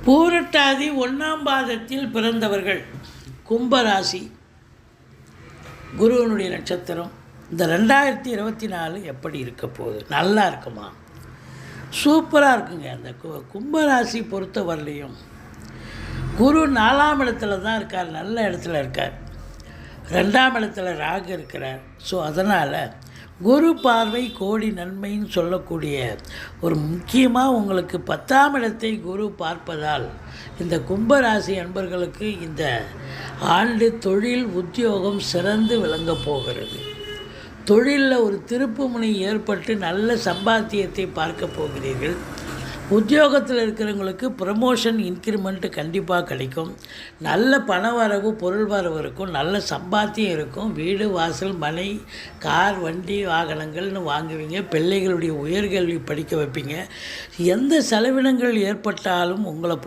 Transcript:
பூரட்டாதி 1ஆம் பாதத்தில் பிறந்தவர்கள் கும்பராசி, குருவனுடைய நட்சத்திரம். இந்த 2024 எப்படி இருக்க போகுது? நல்லா இருக்குமா? சூப்பராக இருக்குங்க. அந்த கும்பராசி பொறுத்த வரலையும் குரு 4ஆம் இடத்துல தான் இருக்கார், நல்ல இடத்துல இருக்கார். 2ஆம் இடத்துல ராகு இருக்கிறார். ஸோ அதனால் குரு பார்வை கோடி நன்மைன்னு சொல்லக்கூடிய ஒரு முக்கியமாக உங்களுக்கு 10ஆம் இடத்தை குரு பார்ப்பதால் இந்த கும்பராசி அன்பர்களுக்கு இந்த ஆண்டு தொழில் உத்தியோகம் சிறந்து விளங்கப் போகிறது. தொழிலில் ஒரு திருப்புமுனை ஏற்பட்டு நல்ல சம்பாத்தியத்தை பார்க்க போகிறீர்கள். உத்தியோகத்தில் இருக்கிறவங்களுக்கு ப்ரமோஷன், இன்க்ரிமெண்ட்டு கண்டிப்பாக கிடைக்கும். நல்ல பண வரவு, பொருள் வரவு இருக்கும். நல்ல சம்பாத்தியம் இருக்கும். வீடு, வாசல், மனை, கார், வண்டி, வாகனங்கள்னு வாங்குவீங்க. பிள்ளைகளுடைய உயர்கல்வி படிக்க வைப்பீங்க. எந்த செலவினங்கள் ஏற்பட்டாலும் உங்களை